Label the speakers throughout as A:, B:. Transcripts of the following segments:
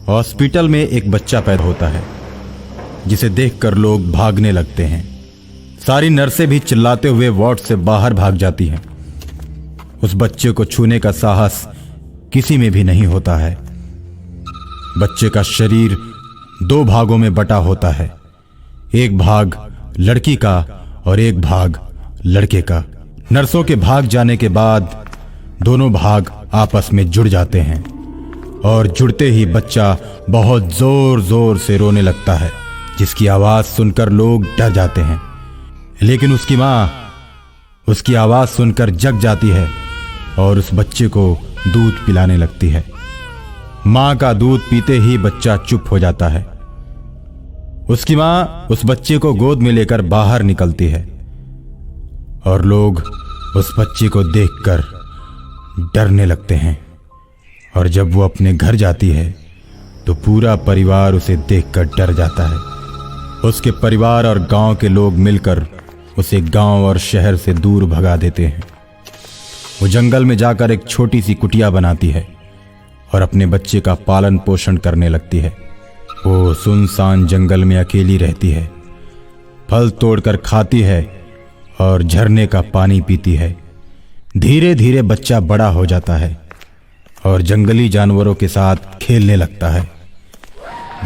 A: Hospital में एक बच्चा पैदा होता है जिसे देखकर लोग भागने लगते हैं। सारी नर्सें भी चिल्लाते हुए वार्ड से बाहर भाग जाती हैं। उस बच्चे को छूने का साहस किसी में भी नहीं होता है। बच्चे का शरीर 2 भागों में बटा होता है, एक भाग लड़की का और एक भाग लड़के का। नर्सों के भाग जाने के बाद दोनों भाग आपस में जुड़ जाते हैं और जुड़ते ही बच्चा बहुत जोर जोर से रोने लगता है, जिसकी आवाज सुनकर लोग डर जाते हैं। लेकिन उसकी माँ उसकी आवाज सुनकर जग जाती है और उस बच्चे को दूध पिलाने लगती है। माँ का दूध पीते ही बच्चा चुप हो जाता है। उसकी माँ उस बच्चे को गोद में लेकर बाहर निकलती है और लोग उस बच्चे को देखकर डरने लगते हैं। और जब वो अपने घर जाती है तो पूरा परिवार उसे देखकर डर जाता है। उसके परिवार और गांव के लोग मिलकर उसे गांव और शहर से दूर भगा देते हैं। वो जंगल में जाकर एक छोटी सी कुटिया बनाती है और अपने बच्चे का पालन पोषण करने लगती है। वो सुनसान जंगल में अकेली रहती है, फल तोड़कर खाती है और झरने का पानी पीती है। धीरे धीरे बच्चा बड़ा हो जाता है और जंगली जानवरों के साथ खेलने लगता है।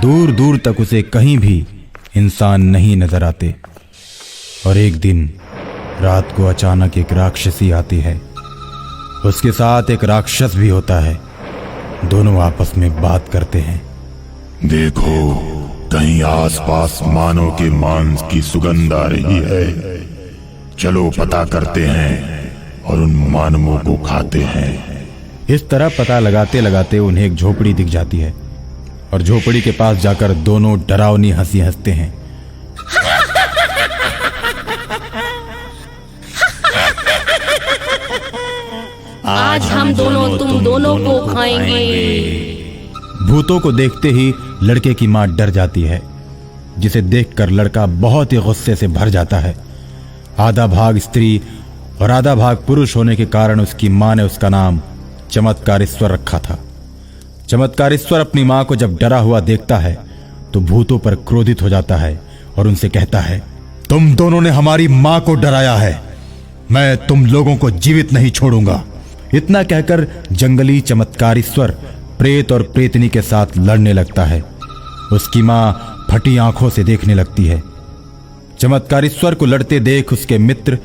A: दूर दूर तक उसे कहीं भी इंसान नहीं नजर आते। और एक दिन रात को अचानक एक राक्षसी आती है। उसके साथ एक राक्षस भी होता है। दोनों आपस में बात करते हैं।
B: देखो, कहीं आसपास मानव के मांस की सुगंध आ रही है। चलो पता करते हैं और उन मानवों को खाते हैं।
A: इस तरह पता लगाते लगाते उन्हें एक झोपड़ी दिख जाती है और झोपड़ी के पास जाकर दोनों डरावनी हंसी हंसते हैं।
C: आज हम दोनों तुम दोनों को खाएंगे।
A: भूतों को देखते ही लड़के की मां डर जाती है, जिसे देखकर लड़का बहुत ही गुस्से से भर जाता है। आधा भाग स्त्री और आधा भाग पुरुष होने के कारण उसकी मां ने उसका नाम चमत्कारेश्वर रखा था। चमत्कारेश्वर अपनी मां को जब डरा हुआ देखता है तो भूतों पर क्रोधित हो जाता है और उनसे कहता है, तुम दोनों ने हमारी मां को डराया है, मैं तुम लोगों को जीवित नहीं छोड़ूंगा। इतना कहकर जंगली चमत्कारेश्वर प्रेत और प्रेतनी के साथ लड़ने लगता है। उसकी मां फटी आंखों से देखने लगती है। चमत्कारेश्वर को लड़ते देख उसके मित्र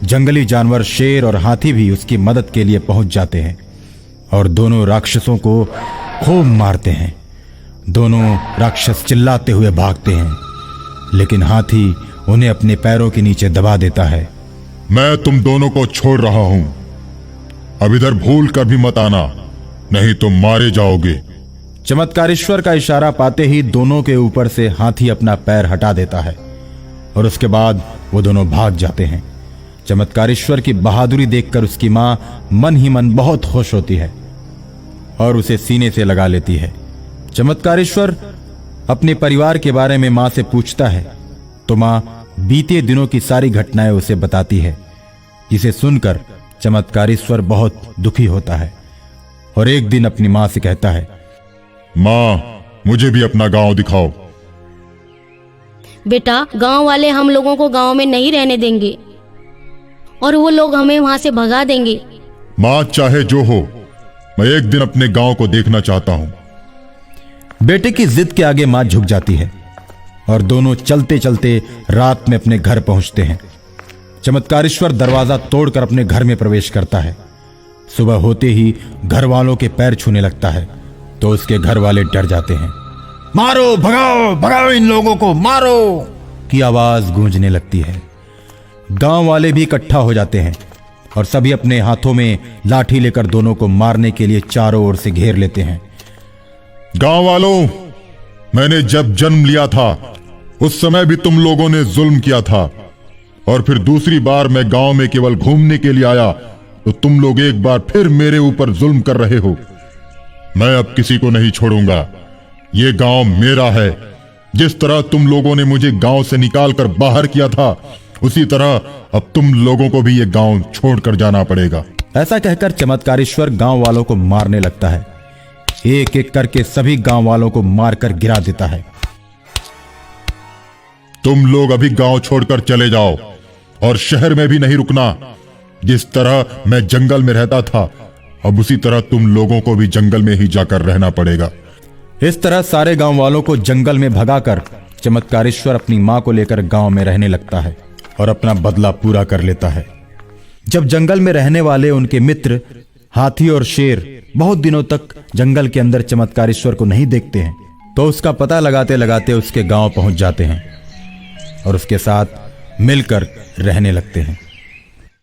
A: जंगली जानवर शेर और हाथी भी उसकी मदद के लिए पहुंच जाते हैं और दोनों राक्षसों को खूब मारते हैं। दोनों राक्षस चिल्लाते हुए भागते हैं, लेकिन हाथी उन्हें अपने पैरों के नीचे दबा देता है।
B: मैं तुम दोनों को छोड़ रहा हूं, अब इधर भूल कर भी मत आना, नहीं तो मारे जाओगे।
A: चमत्कारेश्वर का इशारा पाते ही दोनों के ऊपर से हाथी अपना पैर हटा देता है और उसके बाद वो दोनों भाग जाते हैं। चमत्कारेश्वर की बहादुरी देखकर उसकी मां मन ही मन बहुत खुश होती है और उसे सीने से लगा लेती है। चमत्कारेश्वर अपने परिवार के बारे में मां से पूछता है तो मां बीते दिनों की सारी घटनाएं उसे बताती है, जिसे सुनकर चमत्कारेश्वर बहुत दुखी होता है और एक दिन अपनी मां से कहता है,
B: मां, मुझे भी अपना गांव दिखाओ।
C: बेटा, गांव वाले हम लोगों को गांव में नहीं रहने देंगे और वो लोग हमें वहां से भगा देंगे।
B: मां, चाहे जो हो, मैं एक दिन अपने गांव को देखना चाहता हूं।
A: बेटे की जिद के आगे मां झुक जाती है और दोनों चलते चलते रात में अपने घर पहुंचते हैं। चमत्कारेश्वर दरवाजा तोड़कर अपने घर में प्रवेश करता है। सुबह होते ही घर वालों के पैर छूने लगता है तो उसके घर वाले डर जाते हैं। मारो, भगाओ भगाओ, इन लोगों को मारो की आवाज गूंजने लगती है। गांव वाले भी इकट्ठा हो जाते हैं और सभी अपने हाथों में लाठी लेकर दोनों को मारने के लिए चारों ओर से घेर लेते हैं।
B: गांव वालों, मैंने जब जन्म लिया था उस समय भी तुम लोगों ने जुल्म किया था, और फिर दूसरी बार मैं गांव में केवल घूमने के लिए आया तो तुम लोग एक बार फिर मेरे ऊपर जुल्म कर रहे हो। मैं अब किसी को नहीं छोड़ूंगा, ये गांव मेरा है। जिस तरह तुम लोगों ने मुझे गांव से निकालकर बाहर किया था, उसी तरह अब तुम लोगों को भी ये गांव छोड़कर जाना पड़ेगा।
A: ऐसा कहकर चमत्कारेश्वर गांव वालों को मारने लगता है। एक एक करके सभी गांव वालों को मारकर गिरा देता है।
B: तुम लोग अभी गांव छोड़कर चले जाओ और शहर में भी नहीं रुकना। जिस तरह मैं जंगल में रहता था, अब उसी तरह तुम लोगों को भी जंगल में ही जाकर रहना पड़ेगा।
A: इस तरह सारे गांव वालों को जंगल में भगाकर चमत्कारेश्वर अपनी मां को लेकर गांव में रहने लगता है और अपना बदला पूरा कर लेता है। जब जंगल में रहने वाले उनके मित्र हाथी और शेर बहुत दिनों तक जंगल के अंदर चमत्कारेश्वर को नहीं देखते हैं, तो उसका पता लगाते लगाते उसके गांव पहुंच जाते हैं और उसके साथ मिलकर रहने लगते हैं।